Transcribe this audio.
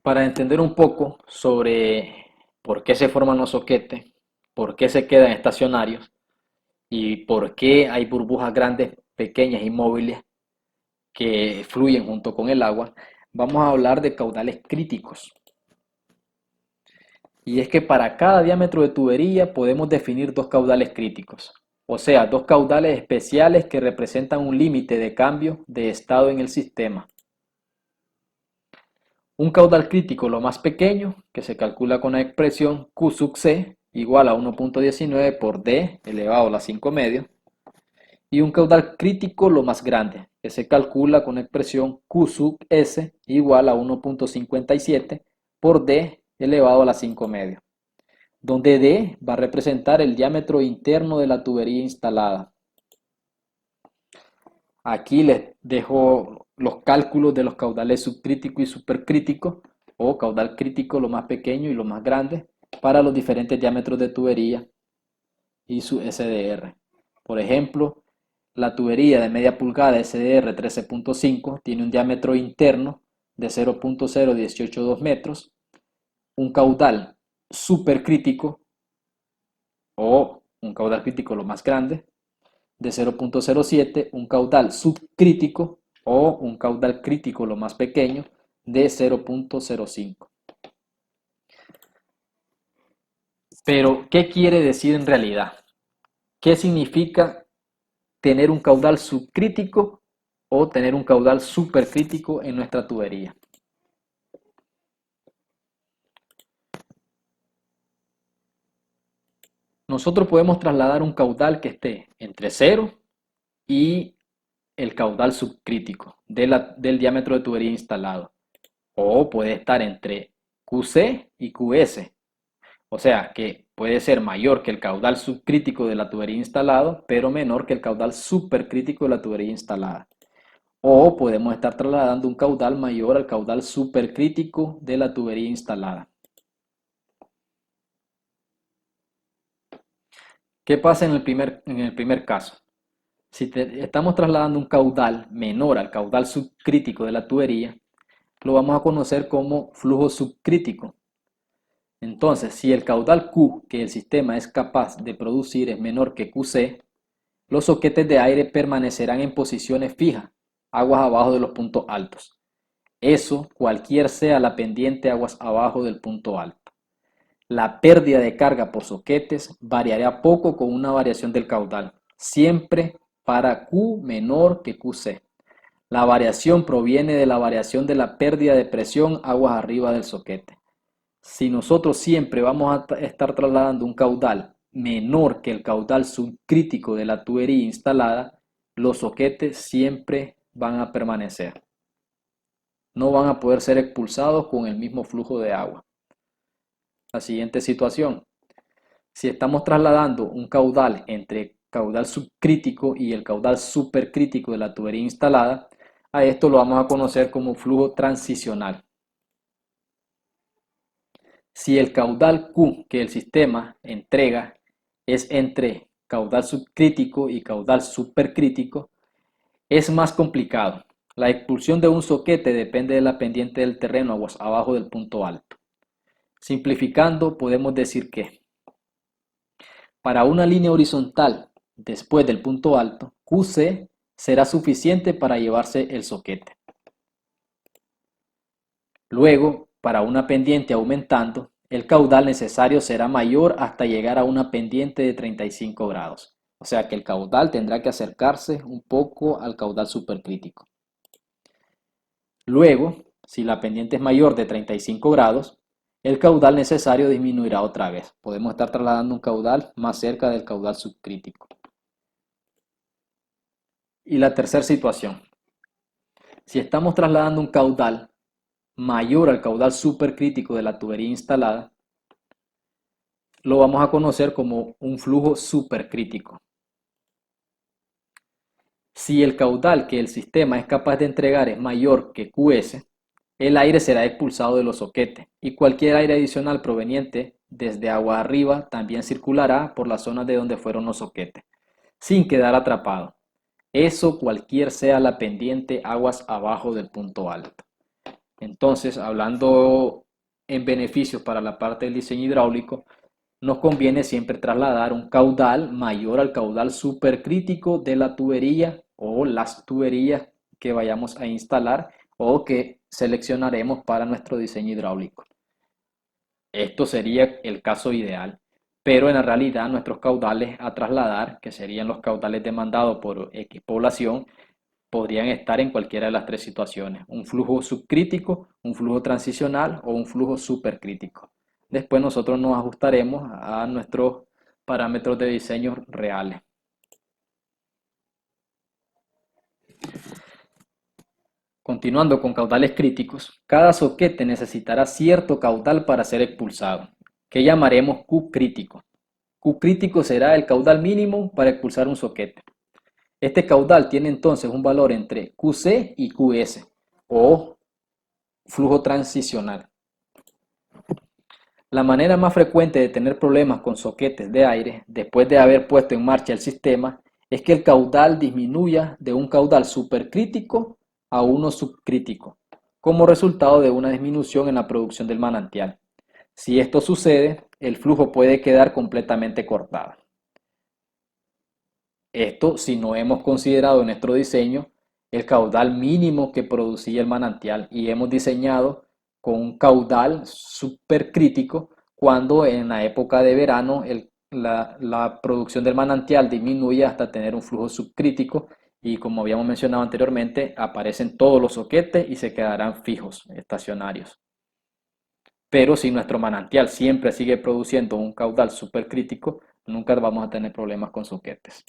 Para entender un poco sobre por qué se forman los soquetes, por qué se quedan estacionarios y por qué hay burbujas grandes, pequeñas y móviles que fluyen junto con el agua, vamos a hablar de caudales críticos. Y es que para cada diámetro de tubería podemos definir dos caudales críticos, o sea, dos caudales especiales que representan un límite de cambio de estado en el sistema. Un caudal crítico lo más pequeño, que se calcula con la expresión Q sub C igual a 1.19 por D elevado a la 5 medio, y un caudal crítico lo más grande, que se calcula con la expresión Q sub S igual a 1.57 por D elevado a la 5 medio, donde D va a representar el diámetro interno de la tubería instalada. Aquí les dejo los cálculos de los caudales subcrítico y supercrítico, o caudal crítico lo más pequeño y lo más grande, para los diferentes diámetros de tubería y su SDR. Por ejemplo, la tubería de media pulgada SDR 13.5 tiene un diámetro interno de 0.0182 metros, un caudal supercrítico o un caudal crítico lo más grande de 0.07, un caudal subcrítico o un caudal crítico lo más pequeño de 0.05. Pero, ¿qué quiere decir en realidad? ¿Qué significa tener un caudal subcrítico o tener un caudal supercrítico en nuestra tubería? Nosotros podemos trasladar un caudal que esté entre 0 y el caudal subcrítico del diámetro de tubería instalado. O puede estar entre QC y QS. O sea que puede ser mayor que el caudal subcrítico de la tubería instalado, pero menor que el caudal supercrítico de la tubería instalada. O podemos estar trasladando un caudal mayor al caudal supercrítico de la tubería instalada. ¿Qué pasa en el primer caso? Si estamos trasladando un caudal menor al caudal subcrítico de la tubería, lo vamos a conocer como flujo subcrítico. Entonces, si el caudal Q que el sistema es capaz de producir es menor que QC, los soquetes de aire permanecerán en posiciones fijas, aguas abajo de los puntos altos. Eso cualquier sea la pendiente aguas abajo del punto alto. La pérdida de carga por soquetes variará poco con una variación del caudal, siempre para Q menor que QC. La variación proviene de la variación de la pérdida de presión aguas arriba del soquete. Si nosotros siempre vamos a estar trasladando un caudal menor que el caudal subcrítico de la tubería instalada, los soquetes siempre van a permanecer. No van a poder ser expulsados con el mismo flujo de agua. La siguiente situación. Si estamos trasladando un caudal entre caudal subcrítico y el caudal supercrítico de la tubería instalada, a esto lo vamos a conocer como flujo transicional. Si el caudal Q que el sistema entrega es entre caudal subcrítico y caudal supercrítico, es más complicado. La expulsión de un soquete depende de la pendiente del terreno aguas abajo del punto alto. Simplificando, podemos decir que para una línea horizontal después del punto alto, QC será suficiente para llevarse el soquete. Luego, para una pendiente aumentando, el caudal necesario será mayor hasta llegar a una pendiente de 35 grados. O sea que el caudal tendrá que acercarse un poco al caudal supercrítico. Luego, si la pendiente es mayor de 35 grados, el caudal necesario disminuirá otra vez. Podemos estar trasladando un caudal más cerca del caudal subcrítico. Y la tercera situación. Si estamos trasladando un caudal mayor al caudal supercrítico de la tubería instalada, lo vamos a conocer como un flujo supercrítico. Si el caudal que el sistema es capaz de entregar es mayor que QS, el aire será expulsado de los soquetes y cualquier aire adicional proveniente desde agua arriba también circulará por la zona de donde fueron los soquetes, sin quedar atrapado. Eso cualquier sea la pendiente aguas abajo del punto alto. Entonces, hablando en beneficios para la parte del diseño hidráulico, nos conviene siempre trasladar un caudal mayor al caudal supercrítico de la tubería o las tuberías que vayamos a instalar o que seleccionaremos para nuestro diseño hidráulico. Esto sería el caso ideal, pero en la realidad nuestros caudales a trasladar, que serían los caudales demandados por X población, podrían estar en cualquiera de las tres situaciones: un flujo subcrítico, un flujo transicional o un flujo supercrítico. Después nosotros nos ajustaremos a nuestros parámetros de diseño reales. Continuando con caudales críticos, cada soquete necesitará cierto caudal para ser expulsado, que llamaremos Q crítico. Q crítico será el caudal mínimo para expulsar un soquete. Este caudal tiene entonces un valor entre QC y QS, o flujo transicional. La manera más frecuente de tener problemas con soquetes de aire después de haber puesto en marcha el sistema es que el caudal disminuya de un caudal supercrítico a uno subcrítico, como resultado de una disminución en la producción del manantial. Si esto sucede, el flujo puede quedar completamente cortado. Esto si no hemos considerado en nuestro diseño el caudal mínimo que producía el manantial y hemos diseñado con un caudal supercrítico cuando en la época de verano la producción del manantial disminuye hasta tener un flujo subcrítico y, como habíamos mencionado anteriormente, aparecen todos los soquetes y se quedarán fijos, estacionarios. Pero si nuestro manantial siempre sigue produciendo un caudal supercrítico, nunca vamos a tener problemas con soquetes.